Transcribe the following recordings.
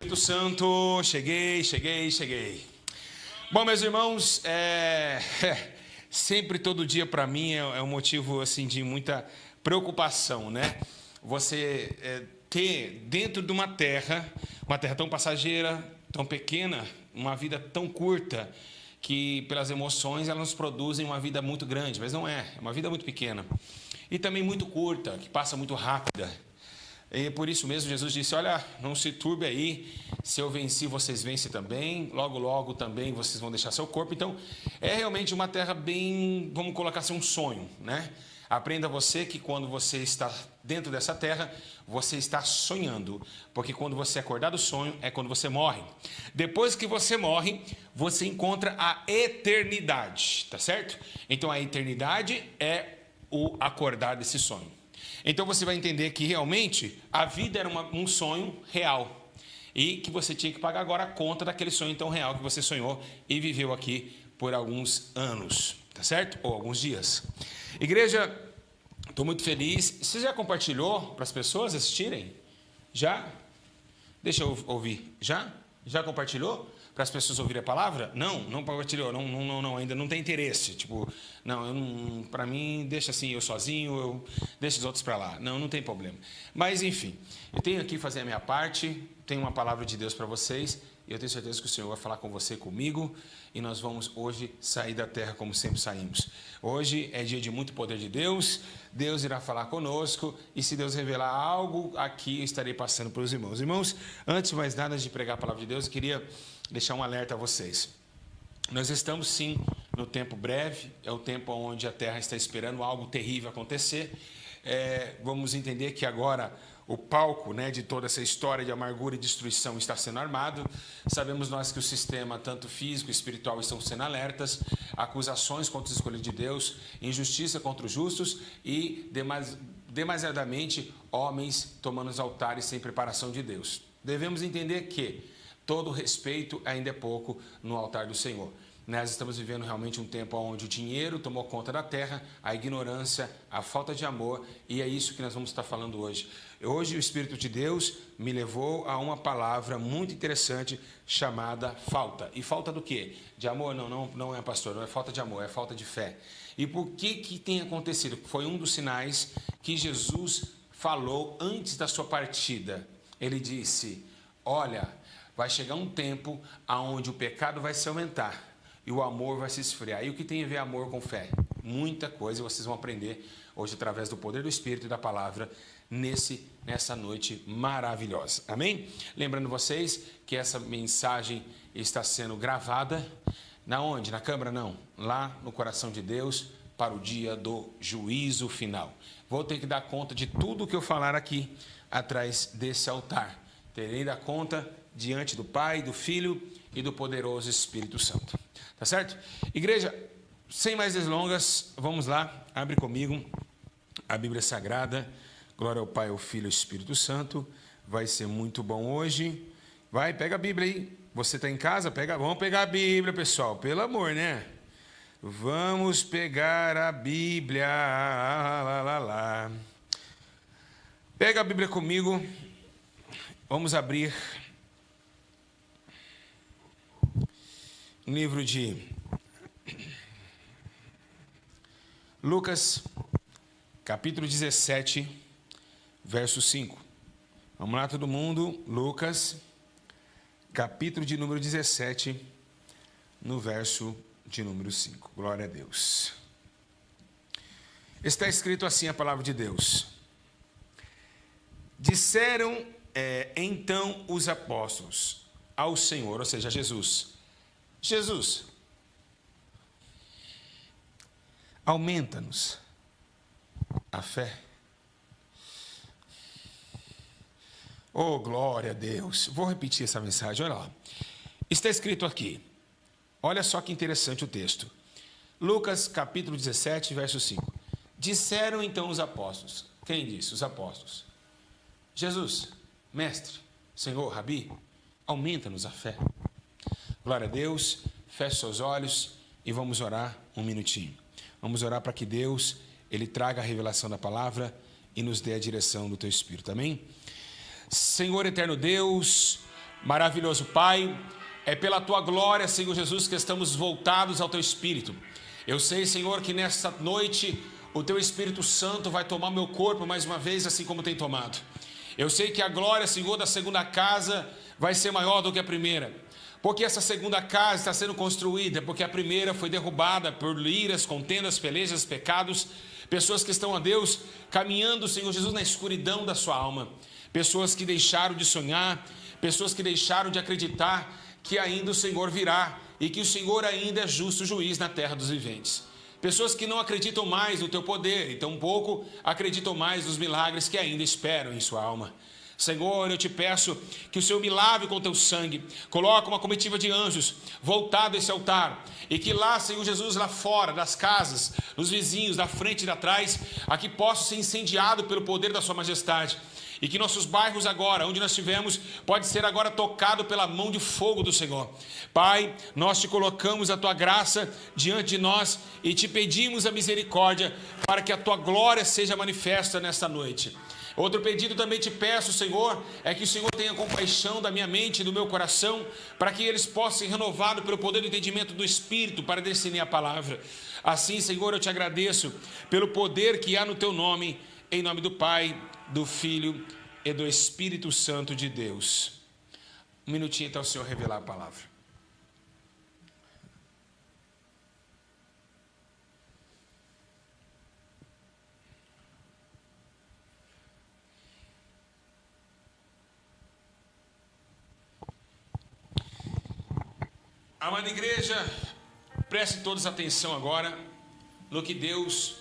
Espírito Santo, cheguei. Bom, meus irmãos, sempre todo dia para mim é um motivo assim de muita preocupação, né? Você ter dentro de uma terra tão passageira, tão pequena, uma vida tão curta, que pelas emoções elas nos produzem uma vida muito grande, mas não é uma vida muito pequena. E também muito curta, que passa muito rápida. E por isso mesmo Jesus disse, olha, não se turbe aí, se eu venci, vocês vencem também, logo também vocês vão deixar seu corpo. Então, é realmente uma terra bem, vamos colocar assim, um sonho, né? Aprenda você que quando você está dentro dessa terra, você está sonhando, porque quando você acordar do sonho, é quando você morre. Depois que você morre, você encontra a eternidade, tá certo? Então, a eternidade é o acordar desse sonho. Então você vai entender que realmente a vida era um sonho real e que você tinha que pagar agora a conta daquele sonho tão real que você sonhou e viveu aqui por alguns anos, tá certo? Ou alguns dias. Igreja, estou muito feliz. Você já compartilhou para as pessoas assistirem? Já? Deixa eu ouvir. Já? Já compartilhou? Para as pessoas ouvirem a palavra? Não compartilhou, não, ainda não tem interesse. Tipo, para mim, deixa assim, eu sozinho, eu deixo os outros para lá. Não tem problema. Mas, enfim, eu tenho aqui fazer a minha parte, tenho uma palavra de Deus para vocês, e eu tenho certeza que o Senhor vai falar com você, comigo, e nós vamos hoje sair da terra como sempre saímos. Hoje é dia de muito poder de Deus, Deus irá falar conosco, e se Deus revelar algo aqui, eu estarei passando para os irmãos. Irmãos, antes de mais nada de pregar a palavra de Deus, eu queria deixar um alerta a vocês. Nós estamos sim no tempo breve, é o tempo onde a terra está esperando algo terrível acontecer. Vamos entender que agora o palco, né, de toda essa história de amargura e destruição está sendo armado. Sabemos nós que o sistema, tanto físico e espiritual, estão sendo alertas, acusações contra os escolhidos de Deus, injustiça contra os justos e demasiadamente homens tomando os altares sem preparação de Deus. Devemos entender que todo respeito ainda é pouco no altar do Senhor. Nós estamos vivendo realmente um tempo onde o dinheiro tomou conta da terra, a ignorância, a falta de amor, e é isso que nós vamos estar falando hoje. Hoje o Espírito de Deus me levou a uma palavra muito interessante chamada falta. E falta do quê? De amor? Não é, pastor, não é falta de amor, é falta de fé. E por que tem acontecido? Foi um dos sinais que Jesus falou antes da sua partida. Ele disse, olha, vai chegar um tempo onde o pecado vai se aumentar e o amor vai se esfriar. E o que tem a ver amor com fé? Muita coisa vocês vão aprender hoje através do poder do Espírito e da palavra nessa noite maravilhosa. Amém? Lembrando vocês que essa mensagem está sendo gravada. Na onde? Na câmara? Não. Lá no coração de Deus para o dia do juízo final. Vou ter que dar conta de tudo o que eu falar aqui atrás desse altar. Terei dar conta diante do Pai, do Filho e do poderoso Espírito Santo. Tá certo? Igreja, sem mais delongas, vamos lá, abre comigo a Bíblia Sagrada. Glória ao Pai, ao Filho e ao Espírito Santo. Vai ser muito bom hoje. Vai, pega a Bíblia aí. Você está em casa? Vamos pegar a Bíblia, pessoal. Pelo amor, né? Vamos pegar a Bíblia. Pega a Bíblia comigo. Vamos abrir o livro de Lucas, capítulo 17, verso 5. Vamos lá, todo mundo. Lucas, capítulo de número 17, no verso de número 5. Glória a Deus. Está escrito assim a palavra de Deus. Disseram então os apóstolos ao Senhor, ou seja, a Jesus, aumenta-nos a fé. Oh, glória a Deus. Vou repetir essa mensagem, olha lá. Está escrito aqui, olha só que interessante o texto. Lucas, capítulo 17, verso 5. Disseram então os apóstolos. Quem disse? Os apóstolos. Jesus, mestre, Senhor, Rabi, aumenta-nos a fé. Glória a Deus, feche seus olhos e vamos orar um minutinho. Vamos orar para que Deus, Ele traga a revelação da palavra e nos dê a direção do Teu Espírito, amém? Senhor eterno Deus, Maravilhoso Pai, é pela Tua glória, Senhor Jesus, que estamos voltados ao Teu Espírito. Eu sei, Senhor, que nesta noite o Teu Espírito Santo vai tomar meu corpo mais uma vez, assim como tem tomado. Eu sei que a glória, Senhor, da segunda casa vai ser maior do que a primeira. Porque essa segunda casa está sendo construída, porque a primeira foi derrubada por iras, contendas, pelejas, pecados. Pessoas que estão, a Deus, caminhando, Senhor Jesus, na escuridão da sua alma. Pessoas que deixaram de sonhar, pessoas que deixaram de acreditar que ainda o Senhor virá e que o Senhor ainda é justo juiz na terra dos viventes. Pessoas que não acreditam mais no Teu poder e tampouco acreditam mais nos milagres que ainda esperam em sua alma. Senhor, eu te peço que o Senhor me lave com Teu sangue, coloque uma comitiva de anjos voltado a esse altar, e que lá, Senhor Jesus, lá fora das casas, nos vizinhos, da frente e da trás, aqui possa ser incendiado pelo poder da Sua majestade, e que nossos bairros agora, onde nós estivermos, pode ser agora tocado pela mão de fogo do Senhor. Pai, nós te colocamos a Tua graça diante de nós e te pedimos a misericórdia para que a Tua glória seja manifesta nesta noite. Outro pedido também te peço, Senhor, é que o Senhor tenha compaixão da minha mente e do meu coração, para que eles possam ser renovados pelo poder do entendimento do Espírito para discernir a palavra. Assim, Senhor, eu te agradeço pelo poder que há no Teu nome, em nome do Pai, do Filho e do Espírito Santo de Deus. Um minutinho até o Senhor revelar a palavra. Amada igreja, preste todos atenção agora no que Deus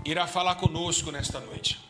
irá falar conosco nesta noite.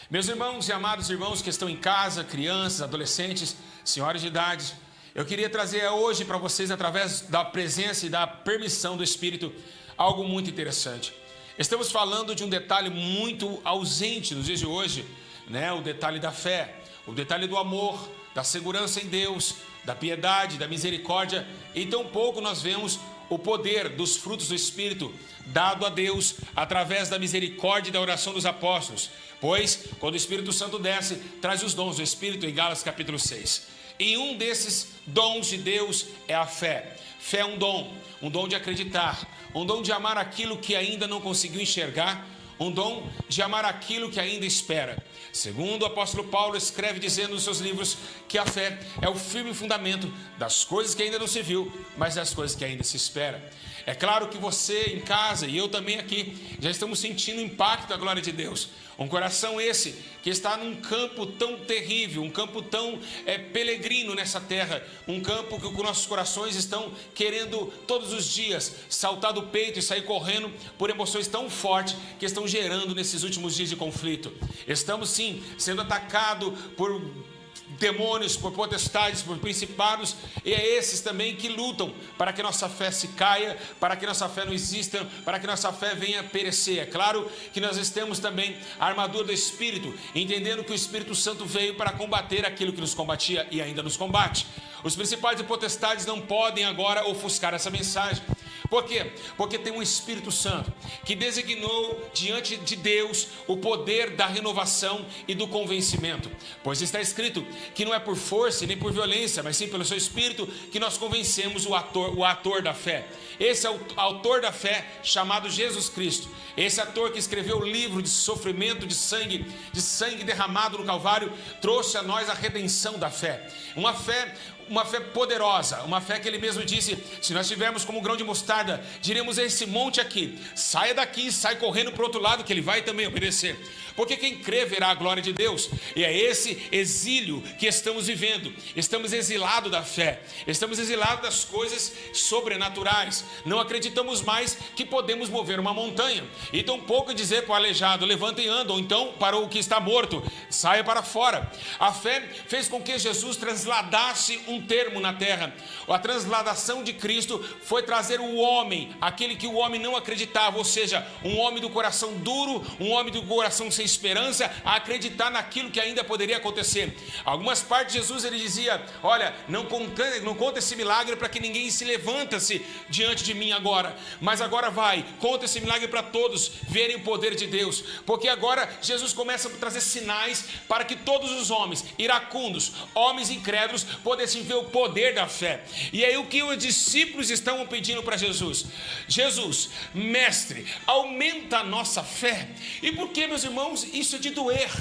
Meus irmãos e amados irmãos que estão em casa, crianças, adolescentes, senhores de idade, eu queria trazer hoje para vocês, através da presença e da permissão do Espírito, algo muito interessante. Estamos falando de um detalhe muito ausente nos dias de hoje, né? O detalhe da fé, o detalhe do amor, da segurança em Deus, da piedade, da misericórdia, e tão pouco nós vemos o poder dos frutos do Espírito dado a Deus através da misericórdia e da oração dos apóstolos. Pois, quando o Espírito Santo desce, traz os dons do Espírito em Gálatas capítulo 6. E um desses dons de Deus é a fé. Fé é um dom de acreditar, um dom de amar aquilo que ainda não conseguiu enxergar, um dom de amar aquilo que ainda espera. Segundo o apóstolo Paulo escreve dizendo nos seus livros que a fé é o firme fundamento das coisas que ainda não se viu, mas das coisas que ainda se espera. É claro que você em casa e eu também aqui já estamos sentindo o impacto da glória de Deus. Um coração esse que está num campo tão terrível, um campo tão peregrino nessa terra, um campo que os nossos corações estão querendo todos os dias saltar do peito e sair correndo por emoções tão fortes que estão gerando nesses últimos dias de conflito. Estamos sim sendo atacados por demônios, por potestades, por principados, e é esses também que lutam para que nossa fé se caia, para que nossa fé não exista, para que nossa fé venha a perecer. É claro que nós temos também a armadura do Espírito, entendendo que o Espírito Santo veio para combater aquilo que nos combatia e ainda nos combate. Os principais e potestades não podem agora ofuscar essa mensagem. Por quê? Porque tem um Espírito Santo que designou diante de Deus o poder da renovação e do convencimento. Pois está escrito que não é por força e nem por violência, mas sim pelo seu Espírito que nós convencemos o ator da fé. Esse é o autor da fé chamado Jesus Cristo. Esse ator que escreveu o livro de sofrimento, de sangue derramado no Calvário, trouxe a nós a redenção da fé. Uma fé poderosa, uma fé que ele mesmo disse: se nós tivermos como um grão de mostarda, diremos a esse monte aqui, saia daqui, sai correndo para o outro lado, que ele vai também obedecer. Porque quem crê verá a glória de Deus. E é esse exílio que estamos vivendo. Estamos exilados da fé, estamos exilados das coisas sobrenaturais. Não acreditamos mais que podemos mover uma montanha, e tão pouco dizer para o aleijado: levanta e anda, ou então para o que está morto: saia para fora. A fé fez com que Jesus transladasse um termo na terra. A transladação de Cristo foi trazer o homem, aquele que o homem não acreditava, ou seja, um homem do coração duro, um homem do coração sem esperança, a acreditar naquilo que ainda poderia acontecer. Algumas partes de Jesus ele dizia: olha, não conta esse milagre para que ninguém se levanta-se diante de mim agora, mas agora vai, conta esse milagre para todos verem o poder de Deus, porque agora Jesus começa a trazer sinais para que todos os homens iracundos, homens incrédulos, pudessem ver o poder da fé. E aí o que os discípulos estavam pedindo para Jesus? Jesus, mestre, aumenta a nossa fé. E por que, meus irmãos, isso é de doer?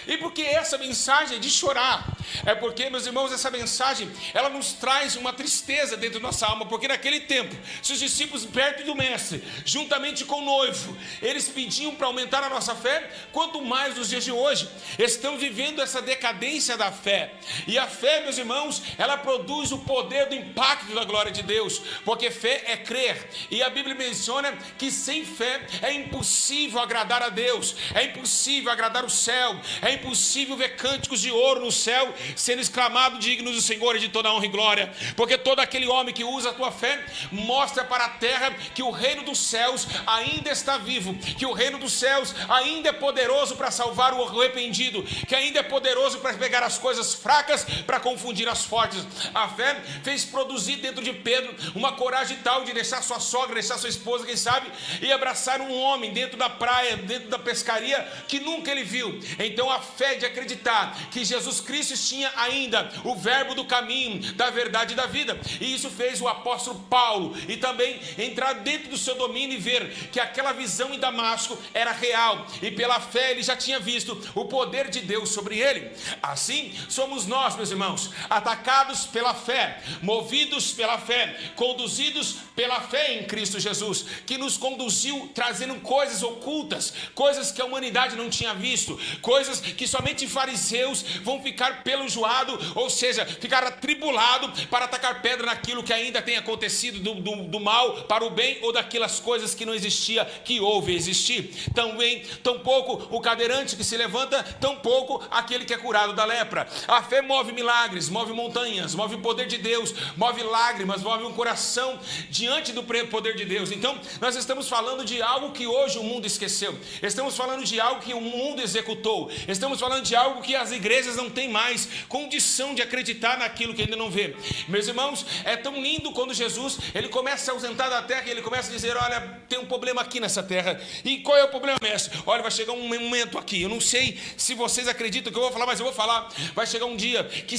E porque essa mensagem é de chorar? É porque, meus irmãos, essa mensagem, ela nos traz uma tristeza dentro da nossa alma, porque naquele tempo, se os discípulos perto do mestre, juntamente com o noivo, eles pediam para aumentar a nossa fé, quanto mais nos dias de hoje, estamos vivendo essa decadência da fé. E a fé, meus irmãos, ela produz o poder do impacto da glória de Deus, porque fé é crer, e a Bíblia menciona que sem fé é impossível agradar a Deus, é impossível agradar o céu, é impossível ver cânticos de ouro no céu sendo exclamado dignos do Senhor e de toda honra e glória, porque todo aquele homem que usa a tua fé mostra para a terra que o reino dos céus ainda está vivo, que o reino dos céus ainda é poderoso para salvar o arrependido, que ainda é poderoso para pegar as coisas fracas para confundir as fortes. A fé fez produzir dentro de Pedro uma coragem tal de deixar sua sogra, deixar sua esposa, quem sabe, e abraçar um homem dentro da praia, dentro da pescaria, que nunca ele viu. Então a fé de acreditar que Jesus Cristo tinha ainda o verbo do caminho, da verdade e da vida, e isso fez o apóstolo Paulo e também entrar dentro do seu domínio e ver que aquela visão em Damasco era real, e pela fé ele já tinha visto o poder de Deus sobre ele. Assim somos nós, meus irmãos, atacados pela fé, movidos pela fé, conduzidos pela fé em Cristo Jesus, que nos conduziu trazendo coisas ocultas, coisas que a humanidade não tinha visto, coisas que somente fariseus vão ficar pelujoado, ou seja, ficar atribulado para atacar pedra naquilo que ainda tem acontecido do mal para o bem, ou daquelas coisas que não existia, que houve existir. Também, tampouco o cadeirante que se levanta, tampouco aquele que é curado da lepra. A fé move milagres, move montanhas, move o poder de Deus, move lágrimas, move um coração diante do poder de Deus. Então, nós estamos falando de algo que hoje o mundo esqueceu, estamos falando de algo que o mundo executou, estamos falando de algo que as igrejas não têm mais condição de acreditar naquilo que ainda não vê. Meus irmãos, é tão lindo quando Jesus, ele começa a se ausentar da terra e ele começa a dizer: olha, tem um problema aqui nessa terra. E qual é o problema, mestre? Olha, vai chegar um momento aqui, eu não sei se vocês acreditam que eu vou falar, mas eu vou falar. Vai chegar um dia que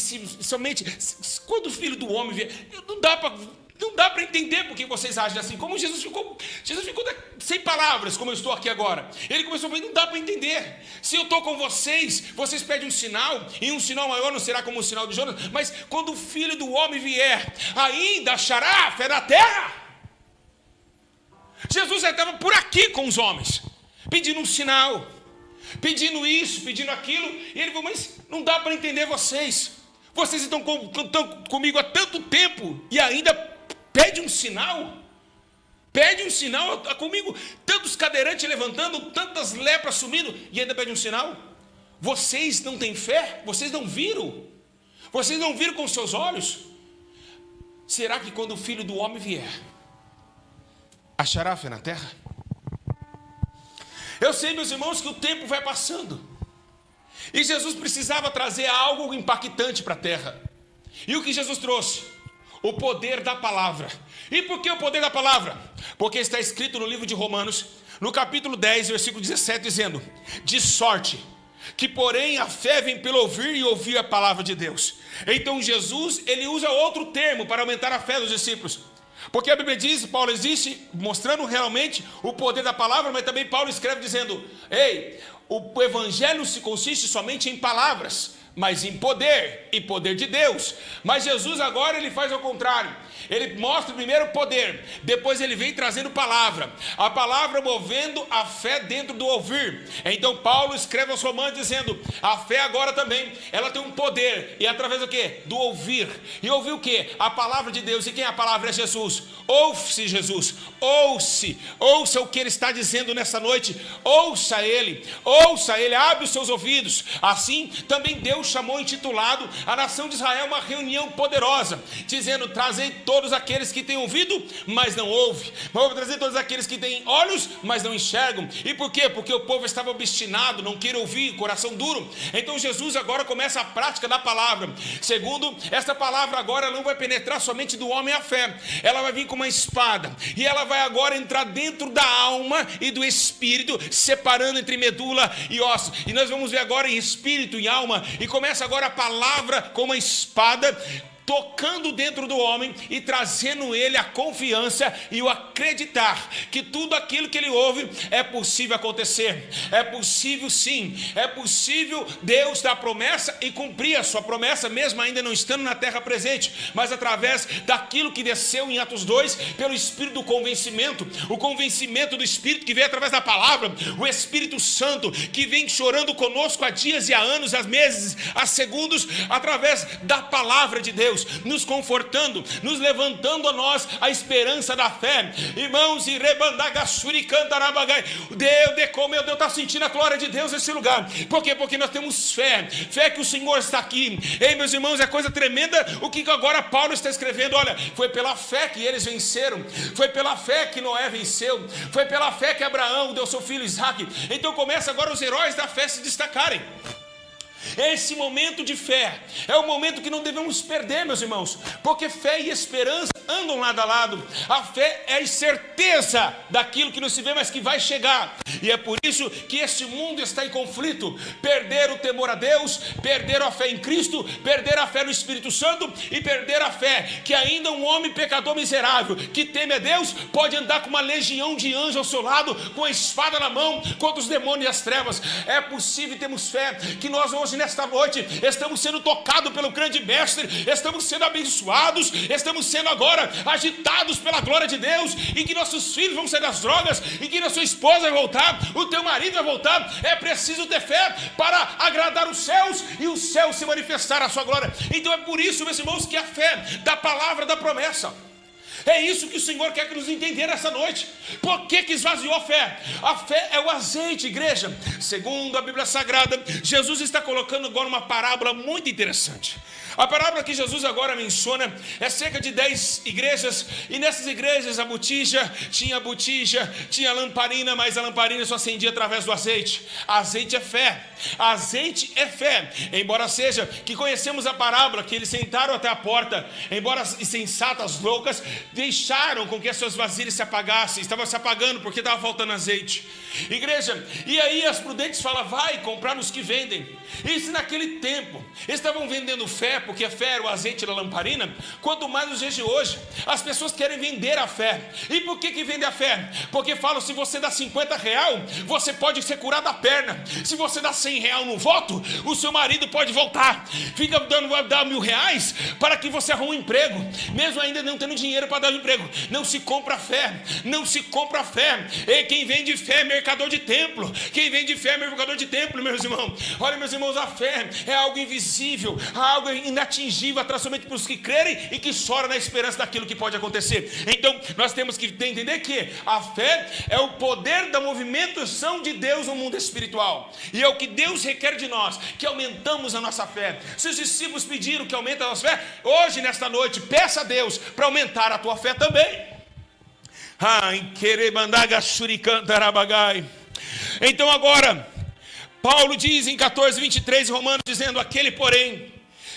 quando o Filho do Homem vier, não dá para entender porque vocês agem assim. Como Jesus ficou sem palavras, como eu estou aqui agora. Ele começou a falar: não dá para entender. Se eu estou com vocês pedem um sinal, e um sinal maior não será como o sinal de Jonas, mas quando o Filho do Homem vier, ainda achará fé na terra? Jesus já estava por aqui com os homens, pedindo um sinal, pedindo isso, pedindo aquilo, e ele falou: mas não dá para entender vocês estão comigo há tanto tempo, e ainda pede um sinal? Pede um sinal comigo, tantos cadeirantes levantando, tantas lepras sumindo, e ainda pede um sinal? Vocês não têm fé? Vocês não viram? Vocês não viram com seus olhos? Será que quando o Filho do Homem vier, achará fé na terra? Eu sei, meus irmãos, que o tempo vai passando, e Jesus precisava trazer algo impactante para a terra. E o que Jesus trouxe? O poder da palavra. E por que o poder da palavra? Porque está escrito no livro de Romanos, no capítulo 10, versículo 17, dizendo: de sorte que, porém, a fé vem pelo ouvir, e ouvir a palavra de Deus. Então Jesus, ele usa outro termo para aumentar a fé dos discípulos, porque a Bíblia diz, Paulo existe mostrando realmente o poder da palavra, mas também Paulo escreve dizendo: ei, o evangelho se consiste somente em palavras, mas em poder, e poder de Deus. Mas Jesus agora ele faz ao contrário. Ele mostra primeiro o poder, depois ele vem trazendo palavra, a palavra movendo a fé dentro do ouvir. Então Paulo escreve aos Romanos dizendo: a fé agora também, ela tem um poder, e através do quê? Do ouvir. E ouvir o quê? A palavra de Deus. E quem é a palavra? É Jesus. Ouve-se Jesus, ouça o que ele está dizendo nessa noite, ouça ele, abre os seus ouvidos. Assim também Deus Deus chamou intitulado a nação de Israel uma reunião poderosa, dizendo: trazei todos aqueles que têm ouvido, mas não ouvem, vou trazer todos aqueles que têm olhos, mas não enxergam. E por quê? Porque o povo estava obstinado, não queria ouvir, coração duro. Então Jesus agora começa a prática da palavra. Segundo, essa palavra agora não vai penetrar somente do homem à fé, ela vai vir com uma espada, e ela vai agora entrar dentro da alma e do espírito, separando entre medula e ossos. E nós vamos ver agora em espírito e alma, e começa agora a palavra com uma espada, tocando dentro do homem e trazendo ele a confiança e o acreditar que tudo aquilo que ele ouve é possível acontecer. É possível sim, é possível Deus dar promessa e cumprir a sua promessa, mesmo ainda não estando na terra presente, mas através daquilo que desceu em Atos 2, pelo Espírito do convencimento, o convencimento do Espírito que vem através da palavra, o Espírito Santo que vem chorando conosco há dias e há anos, há meses, há segundos, através da palavra de Deus, nos confortando, nos levantando a nós a esperança da fé. Irmãos, e meu Deus, está sentindo a glória de Deus nesse lugar. Por quê? Porque nós temos fé que o Senhor está aqui. Ei, meus irmãos, é coisa tremenda o que agora Paulo está escrevendo. Olha, foi pela fé que eles venceram, foi pela fé que Noé venceu, foi pela fé que Abraão deu seu filho Isaque. Então começa agora os heróis da fé se destacarem. Esse momento de fé é o momento que não devemos perder, meus irmãos, porque fé e esperança andam lado a lado. A fé é a certeza daquilo que não se vê, mas que vai chegar. E é por isso que este mundo está em conflito. Perder o temor a Deus, perder a fé em Cristo, perder a fé no Espírito Santo e perder a fé que ainda um homem pecador miserável que teme a Deus pode andar com uma legião de anjos ao seu lado, com a espada na mão contra os demônios e as trevas. É possível, temos fé que nós hoje nesta noite estamos sendo tocados pelo grande mestre, estamos sendo abençoados, estamos sendo agora agitados pela glória de Deus, e que nossos filhos vão sair das drogas, e que a sua esposa vai voltar, o teu marido vai voltar. É preciso ter fé para agradar os céus e os céus se manifestar a sua glória. Então é por isso, meus irmãos, que a fé da palavra da promessa, é isso que o Senhor quer que nos entender essa noite. Por que esvaziou a fé? A fé é o azeite, igreja. Segundo a Bíblia Sagrada, Jesus está colocando agora uma parábola muito interessante. A parábola que Jesus agora menciona é cerca de 10 igrejas, e nessas igrejas a botija, tinha lamparina, mas a lamparina só acendia através do azeite. Azeite é fé, azeite é fé. Embora seja que conhecemos a parábola, que eles sentaram até a porta, embora insensatas, loucas, deixaram com que as suas vasilhas se apagassem, estavam se apagando porque estava faltando azeite. Igreja, e aí as prudentes falam: vai comprar nos que vendem. E se naquele tempo estavam vendendo fé, porque a fé era o azeite da lamparina, quanto mais nos dias de hoje, as pessoas querem vender a fé. E por que vende a fé? Porque falam: se você dá 50 real, você pode ser curado da perna. Se você dá 100 real no voto, o seu marido pode voltar. Fica dando, vai dar R$1.000 para que você arrume um emprego, mesmo ainda não tendo dinheiro para dar um emprego. Não se compra fé, não se compra fé. E quem vende fé é mercador de templo. Quem vende fé é mercador de templo, meus irmãos. Olha, meus irmãos, a fé é algo invisível, algo inatingível, atrás somente para os que crerem e que choram na esperança daquilo que pode acontecer. Então nós temos que entender que a fé é o poder da movimentação de Deus no mundo espiritual, e é o que Deus requer de nós, que aumentamos a nossa fé. Se os discípulos pediram que aumente a nossa fé, hoje nesta noite peça a Deus para aumentar a tua fé também. Então agora Paulo diz em 14:23 em Romanos, dizendo: aquele porém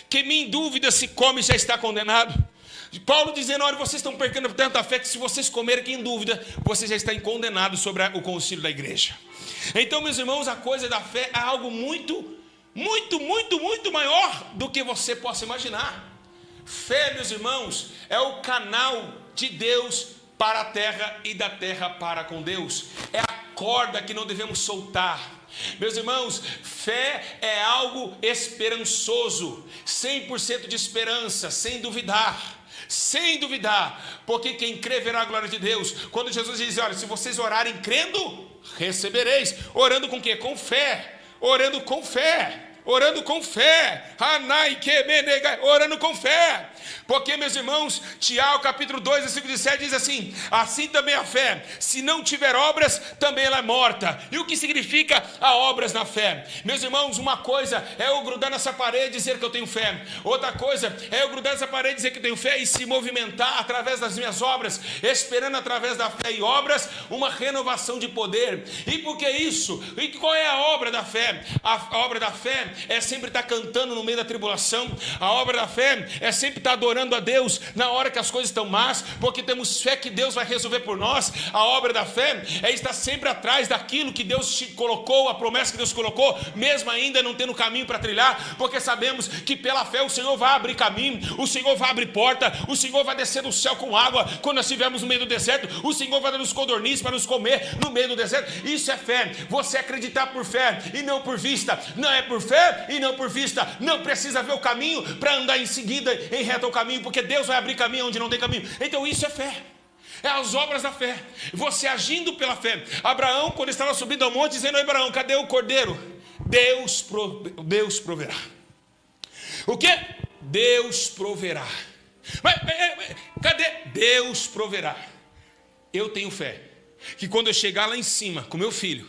que em dúvida se come já está condenado. Paulo dizendo: olha, vocês estão perdendo tanta fé que se vocês comerem em dúvida, vocês já estão condenados sobre o concílio da igreja. Então, meus irmãos, a coisa da fé é algo muito maior do que você possa imaginar. Fé, meus irmãos, é o canal de Deus para a terra e da terra para com Deus. É a corda que não devemos soltar. Meus irmãos, fé é algo esperançoso, 100% de esperança, sem duvidar, porque quem crê verá a glória de Deus. Quando Jesus diz: olha, se vocês orarem crendo, recebereis. Orando com quê? Com fé, orando com fé, orando com fé, orando com fé. Porque, meus irmãos, Tiago capítulo 2, versículo 17 diz assim: assim também a fé, se não tiver obras, também ela é morta. E o que significa a obras na fé? Meus irmãos, uma coisa é eu grudar nessa parede e dizer que eu tenho fé. Outra coisa é eu grudar nessa parede e dizer que eu tenho fé e se movimentar através das minhas obras, esperando através da fé e obras uma renovação de poder. E por que isso? E qual é a obra da fé? A obra da fé é sempre estar cantando no meio da tribulação. A obra da fé é sempre estar adorando a Deus na hora que as coisas estão más, porque temos fé que Deus vai resolver por nós. A obra da fé é estar sempre atrás daquilo que Deus te colocou, a promessa que Deus colocou, mesmo ainda não tendo caminho para trilhar, porque sabemos que pela fé o Senhor vai abrir caminho, o Senhor vai abrir porta, o Senhor vai descer do céu com água quando nós estivermos no meio do deserto, o Senhor vai dar nos codornizes para nos comer no meio do deserto. Isso é fé. Você acreditar por fé e não por vista. Não é por fé e não por vista. Não precisa ver o caminho para andar em seguida em reto ao caminho, porque Deus vai abrir caminho onde não tem caminho. Então isso é fé. É as obras da fé. Você agindo pela fé. Abraão, quando estava subindo ao monte, dizendo: Abraão, cadê o cordeiro? Deus proverá. O que? Deus proverá. Mas cadê? Deus proverá. Eu tenho fé que quando eu chegar lá em cima com meu filho,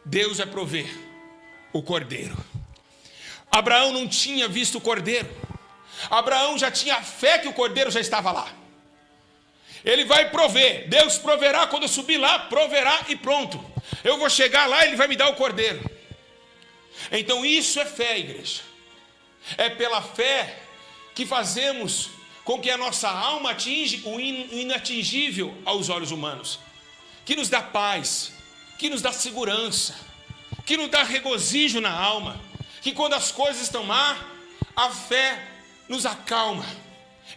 Deus vai prover o cordeiro. Abraão não tinha visto o cordeiro. Abraão já tinha fé que o cordeiro já estava lá. Ele vai prover. Deus proverá quando eu subir lá, proverá e pronto. Eu vou chegar lá, ele vai me dar o cordeiro. Então isso é fé, igreja. É pela fé que fazemos com que a nossa alma atinja o inatingível aos olhos humanos, que nos dá paz, que nos dá segurança, que nos dá regozijo na alma, que quando as coisas estão má, a fé nos acalma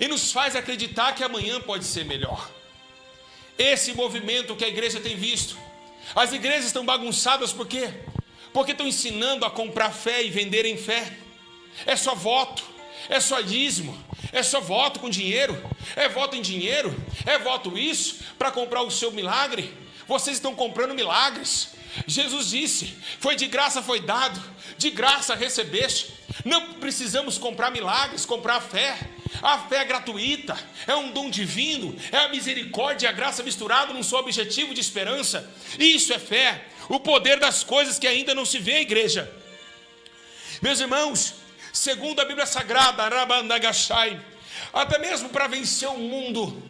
e nos faz acreditar que amanhã pode ser melhor. Esse movimento que a igreja tem visto, as igrejas estão bagunçadas por quê? Porque estão ensinando a comprar fé e vender em fé. É só voto, é só dízimo, é só voto com dinheiro, é voto em dinheiro, é voto isso para comprar o seu milagre. Vocês estão comprando milagres. Jesus disse: foi de graça foi dado, de graça recebeste. Não precisamos comprar milagres, comprar fé. A fé é gratuita, é um dom divino, é a misericórdia e a graça misturado num só objetivo de esperança. Isso é fé, o poder das coisas que ainda não se vê, igreja. Meus irmãos, segundo a Bíblia Sagrada, até mesmo para vencer o mundo,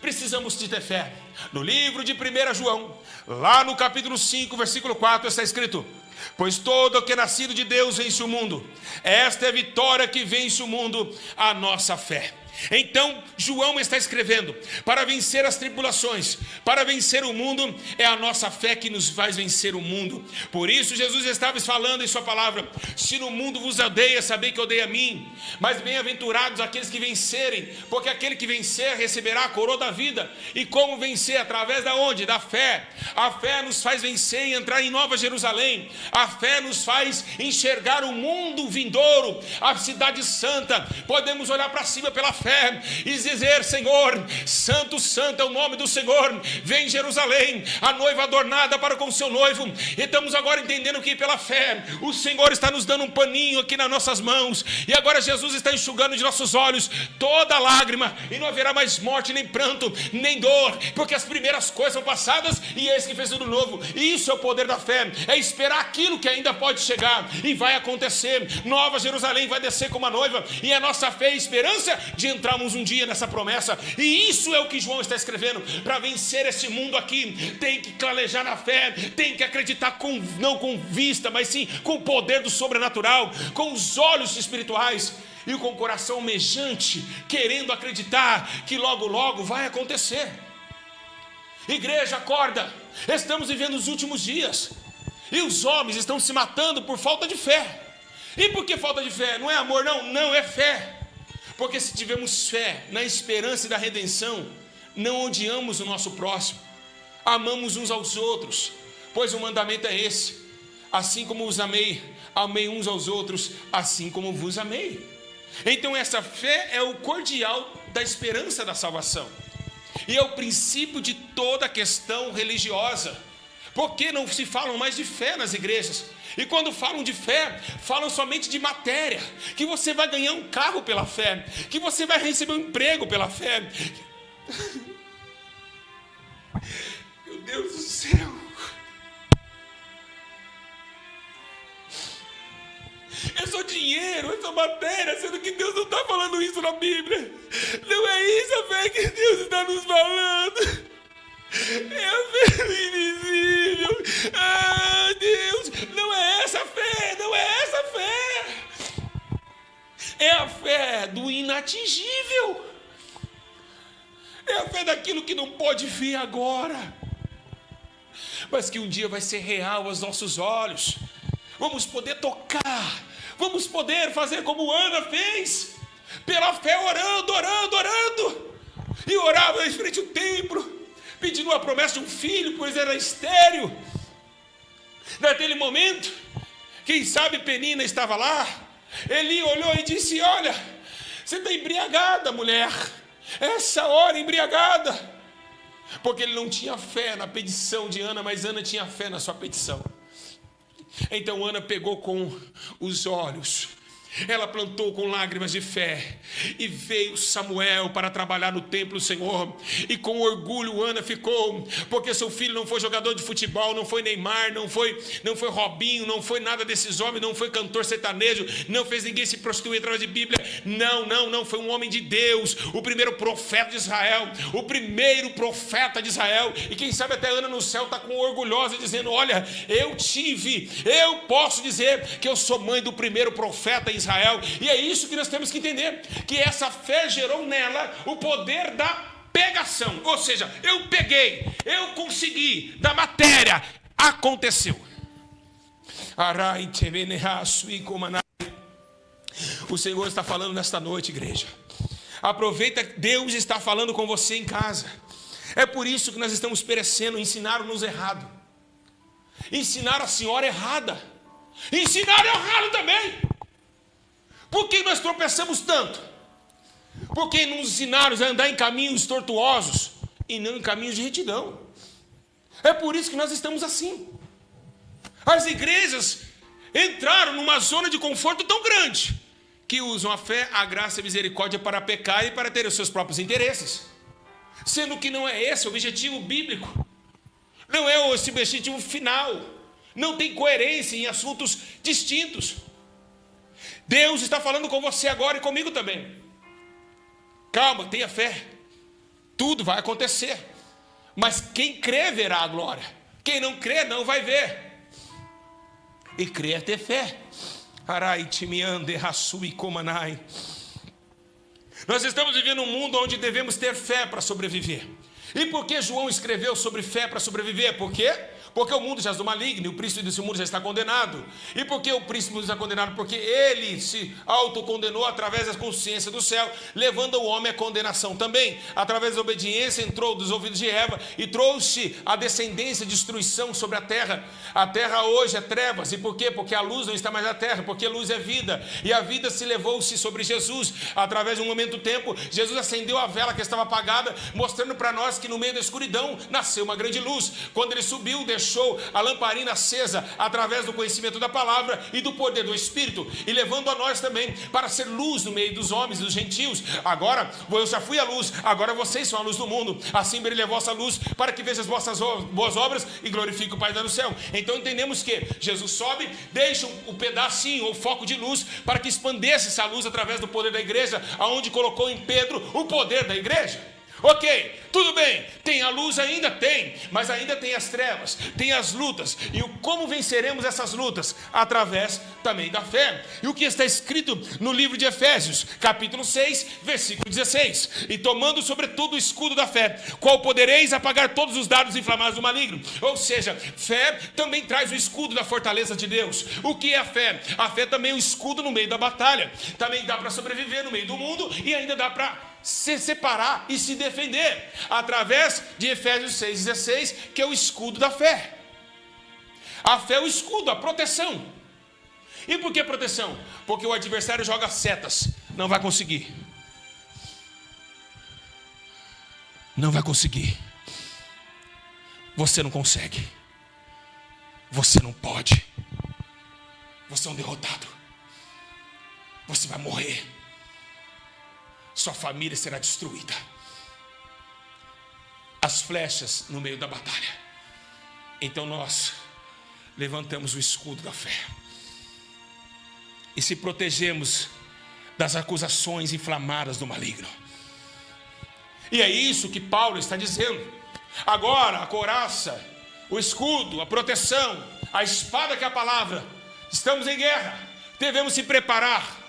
precisamos de ter fé. No livro de 1 João, lá no capítulo 5, versículo 4, está escrito: pois todo o que é nascido de Deus vence o mundo. Esta é a vitória que vence o mundo, a nossa fé. Então João está escrevendo: para vencer as tribulações, para vencer o mundo, é a nossa fé que nos faz vencer o mundo. Por isso Jesus estava falando em sua palavra: se no mundo vos odeia, sabei que odeia a mim. Mas bem-aventurados aqueles que vencerem, porque aquele que vencer receberá a coroa da vida. E como vencer? Através da onde? Da fé. A fé nos faz vencer e entrar em Nova Jerusalém. A fé nos faz enxergar o mundo vindouro, a cidade santa. Podemos olhar para cima pela fé e dizer: Senhor, santo, santo é o nome do Senhor. Vem Jerusalém, a noiva adornada para com o seu noivo. E estamos agora entendendo que pela fé o Senhor está nos dando um paninho aqui nas nossas mãos, e agora Jesus está enxugando de nossos olhos toda lágrima, e não haverá mais morte, nem pranto, nem dor, porque as primeiras coisas são passadas e eis que fez tudo novo. E isso é o poder da fé, é esperar aquilo que ainda pode chegar e vai acontecer. Nova Jerusalém vai descer como a noiva, e a nossa fé e esperança de entrarmos um dia nessa promessa. E isso é o que João está escrevendo. Para vencer esse mundo aqui, tem que clarejar na fé, tem que acreditar não com vista, mas sim com o poder do sobrenatural, com os olhos espirituais e com o coração almejante, querendo acreditar que logo logo vai acontecer. Igreja, acorda. Estamos vivendo os últimos dias e os homens estão se matando por falta de fé. E por que falta de fé? Não é amor, não é fé. Porque se tivermos fé na esperança e da redenção, não odiamos o nosso próximo, amamos uns aos outros, pois o mandamento é esse: assim como os amei, amei uns aos outros, assim como vos amei. Então essa fé é o cordial da esperança da salvação, e é o princípio de toda a questão religiosa. Por que não se fala mais de fé nas igrejas? E quando falam de fé, falam somente de matéria, que você vai ganhar um carro pela fé, que você vai receber um emprego pela fé. Meu Deus do céu. É só dinheiro, é só matéria, sendo que Deus não está falando isso na Bíblia. Não é isso a fé que Deus está nos falando. É a fé do invisível. Ah, Deus, não é essa fé, não é essa fé. É a fé do inatingível. É a fé daquilo que não pode ver agora, mas que um dia vai ser real aos nossos olhos. Vamos poder tocar, vamos poder fazer como Ana fez, pela fé orando, orando, orando. E orava em frente ao templo, pedindo a promessa de um filho, pois era estéril. Naquele momento, quem sabe Penina estava lá. Eli olhou e disse: olha, você está embriagada, mulher, essa hora embriagada. Porque ele não tinha fé na petição de Ana, mas Ana tinha fé na sua petição. Então Ana pegou com os olhos, ela plantou com lágrimas de fé, e veio Samuel para trabalhar no templo do Senhor, e com orgulho Ana ficou, porque seu filho não foi jogador de futebol, não foi Neymar, não foi Robinho, não foi nada desses homens, não foi cantor sertanejo, não fez ninguém se prostituir através de Bíblia, não, foi um homem de Deus, o primeiro profeta de Israel, o primeiro profeta de Israel. E quem sabe até Ana no céu está com orgulhosa, dizendo: olha, eu posso dizer que eu sou mãe do primeiro profeta em Israel. E é isso que nós temos que entender, que essa fé gerou nela o poder da pegação. Ou seja, eu peguei, eu consegui, da matéria, aconteceu. O Senhor está falando nesta noite, igreja. Aproveita, Deus está falando com você em casa. É por isso que nós estamos perecendo. Ensinaram-nos errado, ensinaram a senhora errada, ensinaram errado também. Por que nós tropeçamos tanto? Porque nos ensinaram a andar em caminhos tortuosos e não em caminhos de retidão. É por isso que nós estamos assim. As igrejas entraram numa zona de conforto tão grande que usam a fé, a graça e a misericórdia para pecar e para ter os seus próprios interesses, sendo que não é esse o objetivo bíblico, não é esse o objetivo final. Não tem coerência em assuntos distintos. Deus está falando com você agora e comigo também. Calma, tenha fé. Tudo vai acontecer. Mas quem crê verá a glória. Quem não crê não vai ver. E crê é ter fé. Nós estamos vivendo um mundo onde devemos ter fé para sobreviver. E por que João escreveu sobre fé para sobreviver? Por quê? Porque o mundo jaz do maligno, e o príncipe desse mundo já está condenado. E por que o príncipe está condenado? Porque ele se autocondenou através da consciência do céu, levando o homem à condenação também. Através da obediência entrou dos ouvidos de Eva e trouxe a descendência, destruição sobre a terra. A terra hoje é trevas. E por quê? Porque a luz não está mais na terra, porque a luz é vida. E a vida se levou-se sobre Jesus. Através de um momento do tempo, Jesus acendeu a vela que estava apagada, mostrando para nós que no meio da escuridão nasceu uma grande luz. Quando ele subiu, deixou a lamparina acesa através do conhecimento da palavra e do poder do Espírito, e levando a nós também para ser luz no meio dos homens e dos gentios. Agora, eu já fui a luz, agora vocês são a luz do mundo. Assim brilhe a vossa luz, para que veja as vossas boas obras e glorifique o Pai do céu. Então entendemos que Jesus sobe, deixa um pedacinho, o foco de luz, para que expandesse essa luz através do poder da igreja, aonde colocou em Pedro o poder da igreja. Ok, tudo bem, tem a luz ainda? Tem, mas ainda tem as trevas, tem as lutas. E como venceremos essas lutas? Através também da fé. E o que está escrito no livro de Efésios, capítulo 6, versículo 16: e tomando sobretudo o escudo da fé, qual podereis apagar todos os dardos inflamados do maligno. Ou seja, fé também traz o escudo da fortaleza de Deus. O que é a fé? A fé também é um escudo no meio da batalha. Também dá para sobreviver no meio do mundo, e ainda dá para se separar e se defender, através de Efésios 6,16, que é o escudo da fé. A fé é o escudo, a proteção. E por que proteção? Porque o adversário joga setas, não vai conseguir. Não vai conseguir. Você não consegue. Você não pode. Você é um derrotado. Você vai morrer. Sua família será destruída. As flechas no meio da batalha. Então nós levantamos o escudo da fé. E se protegemos das acusações inflamadas do maligno. E é isso que Paulo está dizendo. Agora a couraça, o escudo, a proteção, a espada que é a palavra. Estamos em guerra. Devemos se preparar.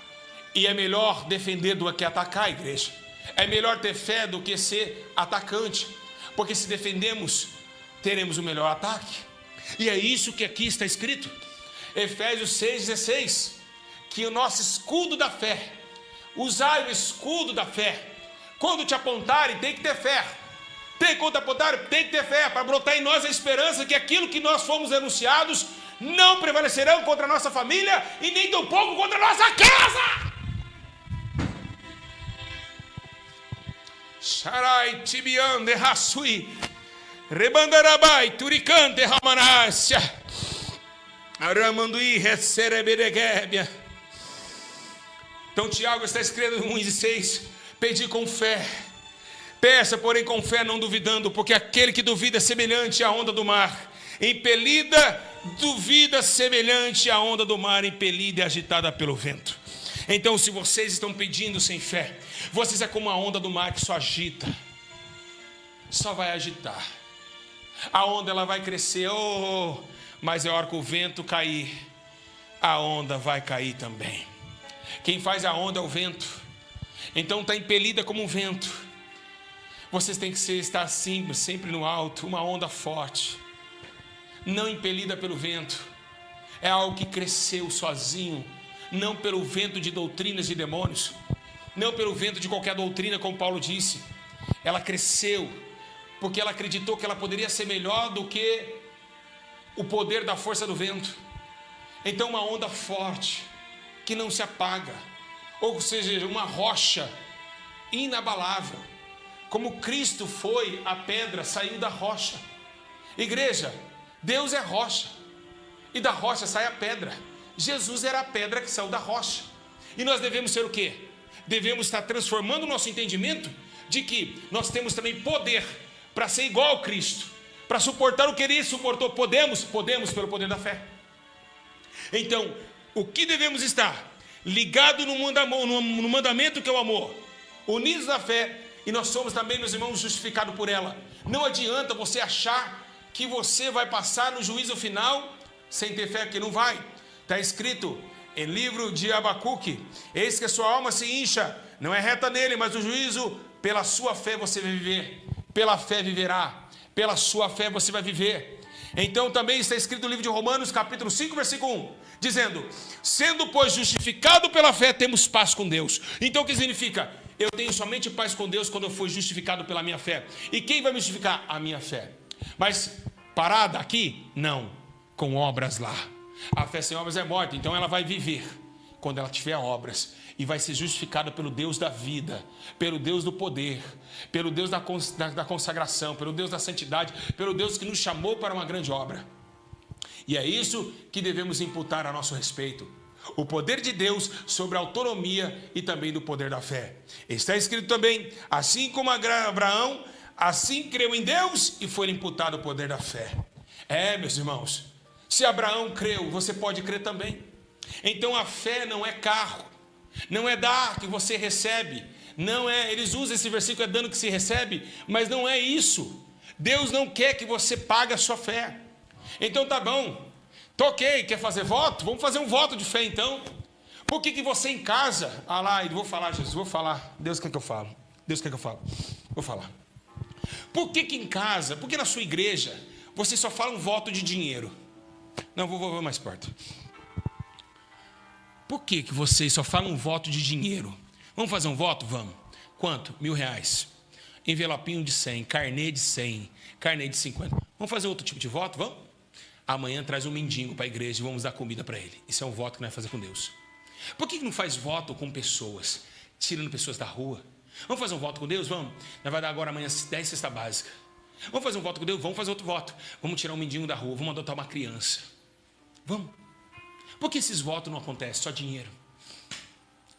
E é melhor defender do que atacar, igreja. É melhor ter fé do que ser atacante. Porque se defendemos, teremos o melhor ataque. E é isso que aqui está escrito. Efésios 6,16. Que o nosso escudo da fé. Usai o escudo da fé. Quando te apontarem, tem que ter fé. Quando te apontarem, tem que ter fé. Para brotar em nós a esperança que aquilo que nós fomos denunciados não prevalecerão contra a nossa família e nem tampouco contra a nossa casa. Sharai tibiande rasui rebandarabai turicante ramanácia aramandui recereberegebia. Então Tiago está escrevendo em 1,6: pedi com fé, peça porém com fé, não duvidando, porque aquele que duvida é semelhante à onda do mar, impelida, duvida semelhante à onda do mar, impelida e agitada pelo vento. Então, se vocês estão pedindo sem fé, vocês é como a onda do mar que só agita, só vai agitar. A onda ela vai crescer, mas a hora que o vento cair, a onda vai cair também. Quem faz a onda é o vento. Então está impelida como um vento. Vocês têm que estar assim, sempre no alto, uma onda forte, não impelida pelo vento. É algo que cresceu sozinho, não pelo vento de doutrinas de demônios, não pelo vento de qualquer doutrina, como Paulo disse. Ela cresceu porque ela acreditou que ela poderia ser melhor do que o poder da força do vento. Então uma onda forte, que não se apaga, ou seja, uma rocha inabalável, como Cristo foi a pedra, saiu da rocha. Igreja, Deus é rocha, e da rocha sai a pedra. Jesus era a pedra que saiu da rocha. E nós devemos ser o quê? Devemos estar transformando o nosso entendimento de que nós temos também poder para ser igual ao Cristo, para suportar o que Ele suportou. Podemos pelo poder da fé. Então, o que devemos estar? Ligado no mandamento que é o amor, unidos na fé, e nós somos também, meus irmãos, justificados por ela. Não adianta você achar que você vai passar no juízo final sem ter fé, que não vai. Está escrito em livro de Abacuque: eis que a sua alma se incha, não é reta nele, mas o juízo, pela sua fé você vai viver, pela fé viverá, pela sua fé você vai viver. Então também está escrito no livro de Romanos, capítulo 5, versículo 1, dizendo: sendo pois justificado pela fé, temos paz com Deus. Então o que significa? Eu tenho somente paz com Deus quando eu fui justificado pela minha fé. E quem vai me justificar? A minha fé. Mas parada aqui? Não, com obras lá. A fé sem obras é morta, então ela vai viver quando ela tiver obras, e vai ser justificada pelo Deus da vida, pelo Deus do poder, pelo Deus da consagração, pelo Deus da santidade, pelo Deus que nos chamou para uma grande obra. E é isso que devemos imputar a nosso respeito: o poder de Deus sobre a autonomia e também do poder da fé. Está escrito também: assim como Abraão, assim creu em Deus e foi imputado o poder da fé. Meus irmãos, se Abraão creu, você pode crer também. Então a fé não é carro, não é dar que você recebe, não é, eles usam esse versículo, é dando que se recebe, mas não é isso. Deus não quer que você pague a sua fé. Então tá bom, ok, quer fazer voto? Vamos fazer um voto de fé então. Por que você em casa, eu vou falar, Jesus, vou falar, Deus quer que eu falo, Deus quer que eu falo, vou falar. Por que em casa, por que na sua igreja, você só fala um voto de dinheiro? Não, vou mais perto. Por que vocês só falam um voto de dinheiro? Vamos fazer um voto? Vamos. Quanto? R$1.000. Envelopinho de 100, carnê de 100, carnê de 50. Vamos fazer outro tipo de voto? Vamos? Amanhã traz um mendigo para a igreja e vamos dar comida para ele. Isso é um voto que nós vamos fazer com Deus. Por que não faz voto com pessoas? Tirando pessoas da rua. Vamos fazer um voto com Deus? Vamos. Nós vamos dar agora amanhã 10 cestas básicas. Vamos fazer um voto com Deus? Vamos fazer outro voto. Vamos tirar um mendigo da rua, vamos adotar uma criança. Vamos Por que esses votos não acontecem? Só dinheiro.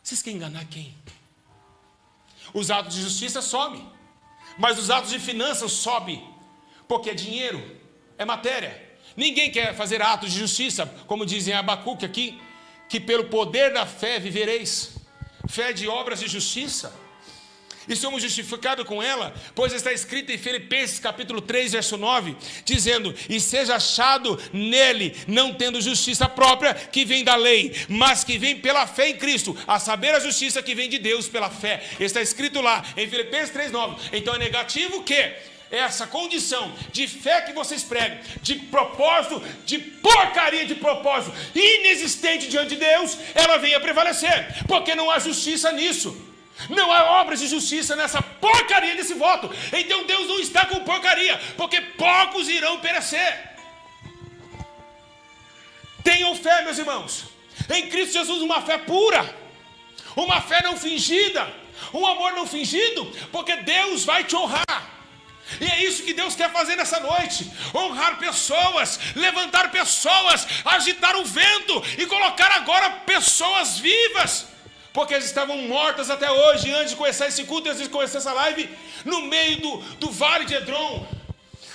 Vocês querem enganar quem? Os atos de justiça sobem, mas os atos de finanças sobem, porque é dinheiro, é matéria. Ninguém quer fazer atos de justiça, como dizem Abacuque aqui, que pelo poder da fé vivereis. Fé de obras de justiça. E somos justificados com ela, pois está escrito em Filipenses capítulo 3, verso 9, dizendo: e seja achado nele, não tendo justiça própria que vem da lei, mas que vem pela fé em Cristo, a saber a justiça que vem de Deus pela fé. Está escrito lá em Filipenses 3, 9. Então é negativo que essa condição de fé que vocês pregam, de propósito, de porcaria de propósito inexistente diante de Deus, ela venha prevalecer, porque não há justiça nisso. Não há obras de justiça nessa porcaria desse voto. Então Deus não está com porcaria, porque poucos irão perecer. Tenham fé, meus irmãos, em Cristo Jesus, uma fé pura, uma fé não fingida, um amor não fingido, porque Deus vai te honrar. E é isso que Deus quer fazer nessa noite: honrar pessoas, levantar pessoas, agitar o vento e colocar agora pessoas vivas, porque eles estavam mortas até hoje, antes de começar esse culto, antes de começar essa live, no meio do vale de Edrom,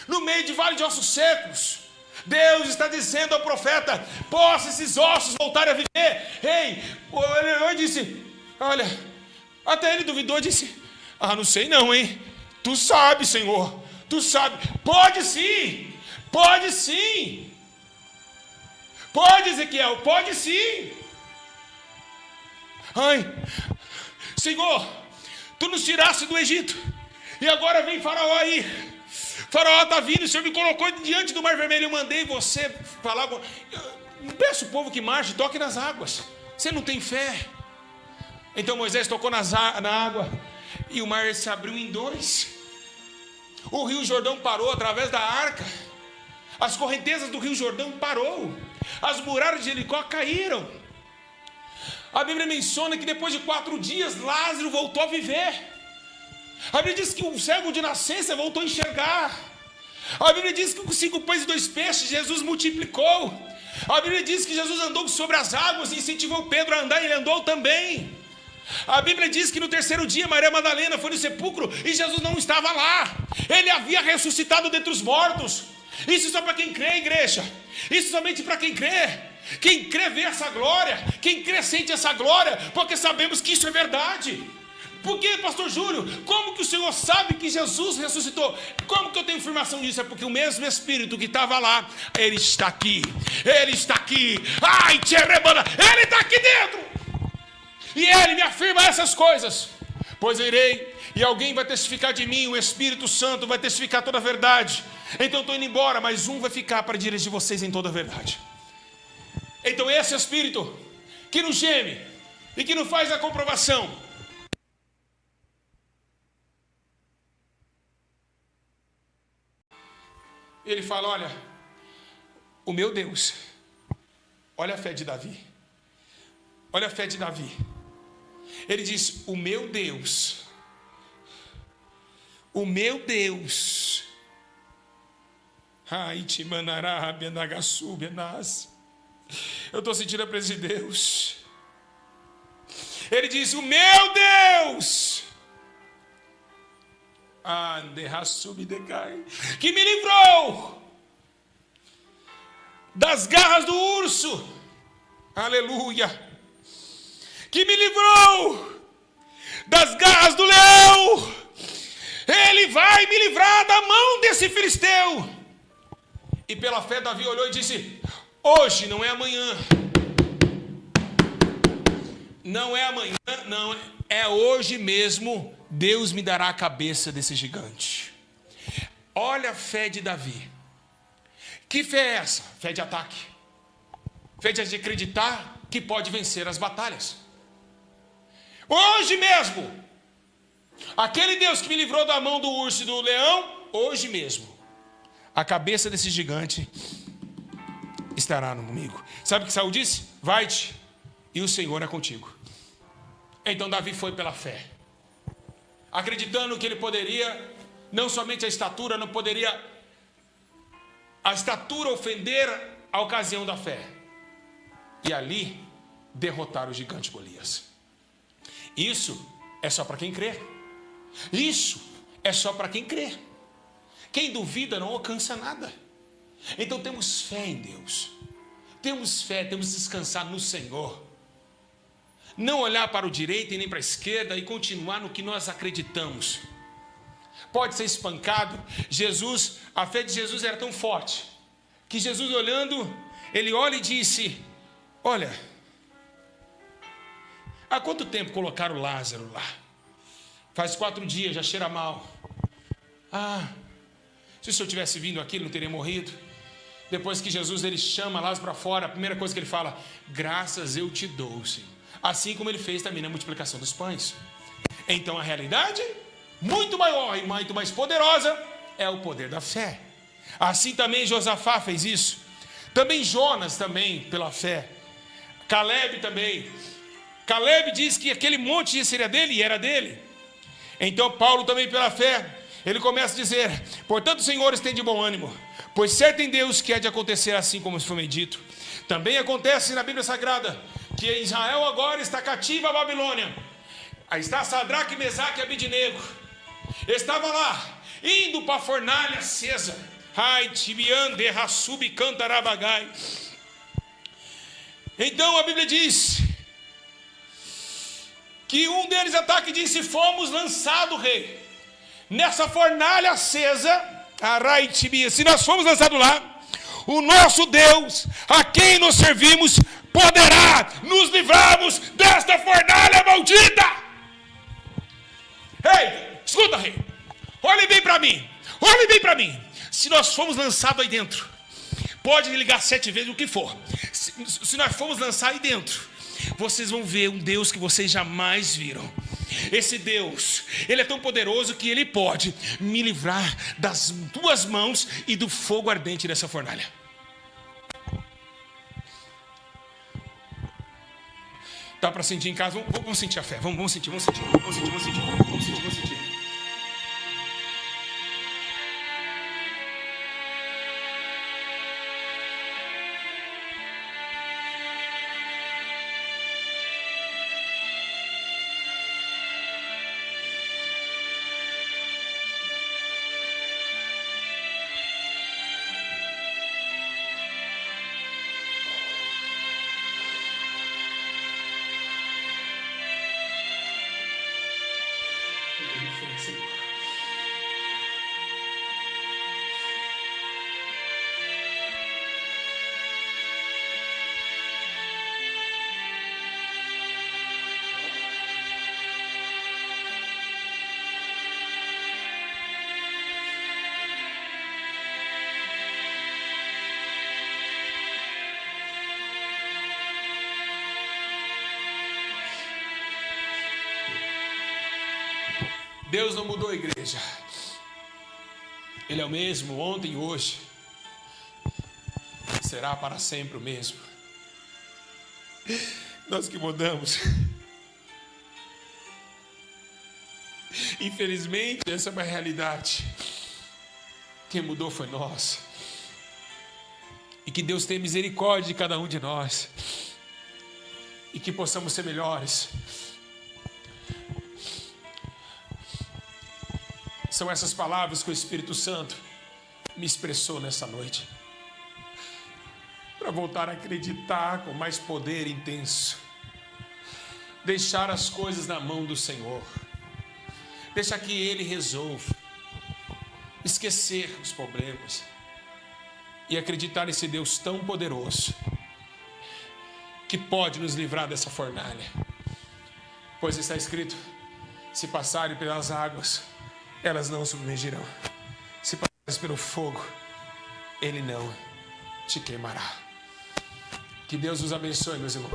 no meio de vale de ossos secos. Deus está dizendo ao profeta: possa esses ossos voltarem a viver. Ei, ele disse, olha, até ele duvidou, disse: não sei não, hein? Tu sabe, Senhor, tu sabe. Pode sim, pode sim. Pode, Ezequiel, pode sim. Ai, Senhor, tu nos tiraste do Egito, e agora vem Faraó aí. Faraó está vindo, o Senhor me colocou diante do Mar Vermelho. Eu mandei você falar. Peço o povo que marche, toque nas águas. Você não tem fé. Então Moisés tocou na água, e o mar se abriu em dois. O rio Jordão parou através da arca. As correntezas do rio Jordão parou. As muralhas de Jericó caíram. A Bíblia menciona que depois de 4 dias Lázaro voltou a viver. A Bíblia diz que o cego de nascença voltou a enxergar. A Bíblia diz que com 5 pães e 2 peixes Jesus multiplicou. A Bíblia diz que Jesus andou sobre as águas e incentivou Pedro a andar, e ele andou também. A Bíblia diz que no 3º dia Maria Madalena foi no sepulcro e Jesus não estava lá. Ele havia ressuscitado dentre os mortos. Isso só para quem crê, igreja. Isso somente para quem crê. Quem crê vê essa glória. Quem crê sente essa glória, porque sabemos que isso é verdade. Por que, pastor Júlio? Como que o Senhor sabe que Jesus ressuscitou? Como que eu tenho informação disso? É porque o mesmo Espírito que estava lá, ele está aqui. Ele está aqui. Ai, tcherebana, ele está aqui dentro. E ele me afirma essas coisas. Pois eu irei, e alguém vai testificar de mim. O Espírito Santo vai testificar toda a verdade. Então eu estou indo embora, mas um vai ficar para dirigir vocês em toda a verdade. Então esse Espírito que nos geme e que nos faz a comprovação, ele fala: olha, o meu Deus, olha a fé de Davi, olha a fé de Davi. Ele diz: o meu Deus, o meu Deus. Ai, te mandará, benagaçu, benas. Eu estou sentindo a presença de Deus. Ele diz: o meu Deus, que me livrou das garras do urso, aleluia, que me livrou das garras do leão. Ele vai me livrar da mão desse filisteu. E pela fé Davi olhou e disse: hoje não é amanhã. Não é amanhã, não, é hoje mesmo. Deus me dará a cabeça desse gigante. Olha a fé de Davi. Que fé é essa? Fé de ataque. Fé de acreditar que pode vencer as batalhas. Hoje mesmo. Aquele Deus que me livrou da mão do urso e do leão, hoje mesmo, a cabeça desse gigante estará comigo. Sabe o que Saul disse? Vai-te, e o Senhor é contigo. Então Davi foi pela fé, acreditando que ele poderia, não somente a estatura, não poderia a estatura ofender a ocasião da fé, e ali derrotar o gigante Golias. Isso é só para quem crê. Isso é só para quem crê. Quem duvida não alcança nada. Então temos fé em Deus. Temos fé, temos que descansar no Senhor. Não olhar para o direito e nem para a esquerda e continuar no que nós acreditamos. Pode ser espancado. A fé de Jesus era tão forte que Jesus olhando, ele olha e disse: olha, há quanto tempo colocaram Lázaro lá? Faz 4 dias, já cheira mal. Se o senhor tivesse vindo aqui, ele não teria morrido. Depois que Jesus ele chama Lázaro para fora, a primeira coisa que ele fala: graças eu te dou, Senhor. Assim como ele fez também na multiplicação dos pães. Então a realidade, muito maior e muito mais poderosa, é o poder da fé. Assim também Josafá fez isso. Também Jonas também, pela fé. Caleb também. Caleb diz que aquele monte seria dele e era dele. Então Paulo também pela fé, ele começa a dizer: portanto, senhores, tem de bom ânimo, pois certo em Deus que há de acontecer assim como foi me dito. Também acontece na Bíblia Sagrada que Israel agora está cativa à Babilônia. Aí está Sadraque, Mesaque e Abidnego. Estava lá, indo para a fornalha acesa. Ai, tibiande, rassub, cantarabagai. Então a Bíblia diz que um deles ataca e disse: fomos lançados, rei, nessa fornalha acesa. Arai, tibia, se nós fomos lançados lá, o nosso Deus, a quem nos servimos, poderá nos livrarmos desta fornalha maldita. Ei, escuta, rei, olhe bem para mim, olhe bem para mim. Se nós fomos lançados aí dentro, pode ligar 7 vezes o que for. Se nós formos lançados aí dentro, vocês vão ver um Deus que vocês jamais viram. Esse Deus, ele é tão poderoso que ele pode me livrar das 2 mãos e do fogo ardente dessa fornalha. Dá para sentir em casa? Vamos sentir a fé. Vamos sentir. Deus não mudou a igreja. Ele é o mesmo ontem e hoje. Será para sempre o mesmo. Nós que mudamos. Infelizmente, essa é uma realidade. Quem mudou foi nós. E que Deus tenha misericórdia de cada um de nós. E que possamos ser melhores. São essas palavras que o Espírito Santo me expressou nessa noite. Para voltar a acreditar com mais poder intenso. Deixar as coisas na mão do Senhor. Deixar que Ele resolva. Esquecer os problemas. E acreditar nesse Deus tão poderoso. Que pode nos livrar dessa fornalha. Pois está escrito: se passarem pelas águas, elas não submergirão. Se passares pelo fogo, ele não te queimará. Que Deus os abençoe, meus irmãos.